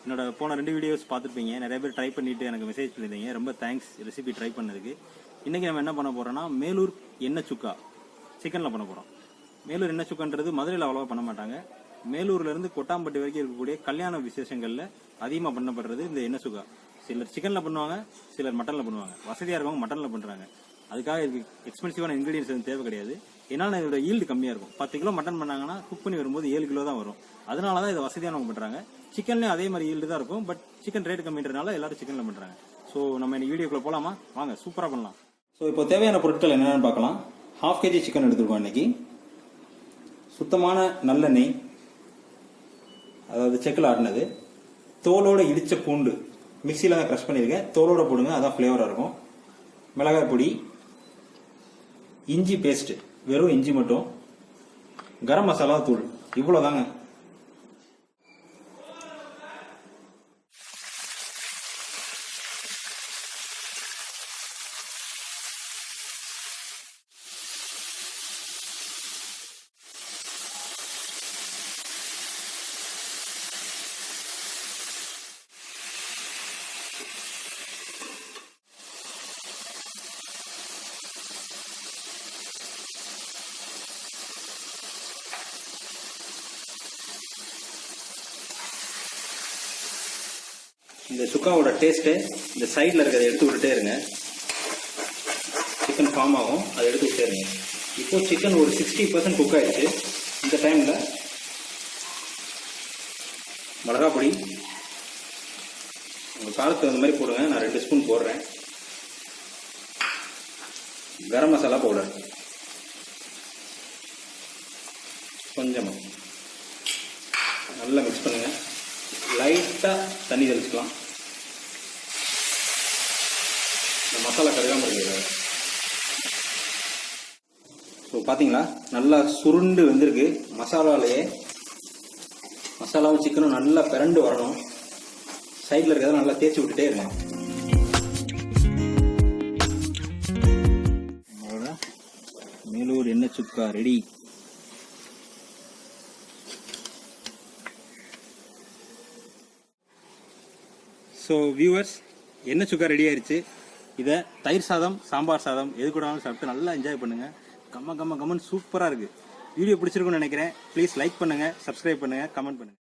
என்னோட போன 2 வீடியோஸ் பார்த்துருப்பீங்க. நிறைய பேர் ட்ரை பண்ணிட்டு எனக்கு மெசேஜ் பண்ணியிருந்தீங்க. ரொம்ப தேங்க்ஸ் ரெசிபி ட்ரை பண்ணதுக்கு. இன்றைக்கி நம்ம என்ன பண்ண போகிறோம்னா மேலூர் எண்ணெய் சுக்கா சிக்கனில் பண்ண போகிறோம். மேலூர் எண்ணெய் சுக்கான்றது மதுரையில் அவ்வளோவா பண்ண மாட்டாங்க. மேலூர்லேருந்து கொட்டாம்பட்டி வரைக்கும் இருக்கக்கூடிய கல்யாண விசேஷங்களில் அதிகமாக பண்ணப்படுறது இந்த எண்ணெய் சுக்கா. சிலர் சிக்கனில் பண்ணுவாங்க, சிலர் மட்டனில் பண்ணுவாங்க. வசதியாக இருக்கவங்க மட்டனில் பண்ணுறாங்க. அதுக்காக இதுக்கு எக்ஸ்பென்சிவான இன்க்ரீடியன்ஸ் எதுவும் தேவை கிடையாது. ஏன்னா இதோட ஈல்டு கம்மியாக இருக்கும். 10 கிலோ மட்டன் பண்ணாங்கன்னா குக் பண்ணி வரும்போது 7 கிலோ தான் வரும். அதனால தான் இதை வசதியானவங்க பண்ணுறாங்க. சிக்கன்லேயும் அதே மாதிரி ஈல்டு தான் இருக்கும். பட் சிக்கன் ரேட் கம்மின்றதுனால எல்லாரும் சிக்கனில் பண்ணுறாங்க. ஸோ நம்ம இன்னைக்கு வீடியோக்குள்ளே போகலாமா? வாங்க, சூப்பராக பண்ணலாம். ஸோ இப்போ தேவையான பொருட்கள் என்னென்னு பார்க்கலாம். 1/2 kg சிக்கன் எடுத்துருக்கோம். இன்னைக்கு சுத்தமான நல்லெண்ணெய், அதாவது செக்கில் ஆடினது, தோலோட இடித்த பூண்டு மிக்சியில் தான் க்ரஷ் பண்ணியிருக்கேன். தோலோட போடுங்க, அதான் ஃப்ளேவராக இருக்கும். மிளகாய் பொடி, இஞ்சி பேஸ்ட், வெறும் இஞ்சி மட்டும், கரம் மசாலா தூள், இவ்வளோதாங்க. இந்த சுக்காவோட டேஸ்ட்டு இந்த சைடில் இருக்கிறத எடுத்து விட்டுட்டே இருங்க. சிக்கன் ஃபார்ம் ஆகும், அதை எடுத்து விட்டே இருங்க. இப்போ சிக்கன் ஒரு 60% குக் ஆயிடுச்சு. இந்த டைமில் மிளகா பொடி உங்கள் காரத்துக்கு அந்த மாதிரி போடுங்க. நான் 2 ஸ்பூன் போடுறேன். கரம் மசாலா பவுடர் கொஞ்சமாக நல்லா மிக்ஸ் பண்ணுங்கள். லைட்டாக தண்ணி தெளிச்சுக்கலாம். இந்த மசாலா கருகாமல் இருக்கிறது. ஸோ பார்த்தீங்களா, நல்லா சுருண்டு வந்திருக்கு. மசாலாவும் சிக்கனும் நல்லா பிறண்டு வரணும். சைடில் இருக்கிறத நல்லா தேய்ச்சி விட்டுட்டே இருங்க. மேலூர் எண்ணெய் சுக்கா ரெடி. ஸோ வியூவர்ஸ், எண்ணெய் சுக்கா ரெடி ஆயிடுச்சு. இதை தயிர் சாதம், சாம்பார் சாதம் எது கூடாலும் சாப்பிட்டு நல்லா என்ஜாய் பண்ணுங்கள். கம்மன் சூப்பராக இருக்குது. வீடியோ பிடிச்சிருக்குன்னு நினைக்கிறேன். ப்ளீஸ் லைக் பண்ணுங்கள், சப்ஸ்கிரைப் பண்ணுங்கள், கமெண்ட் பண்ணுங்கள்.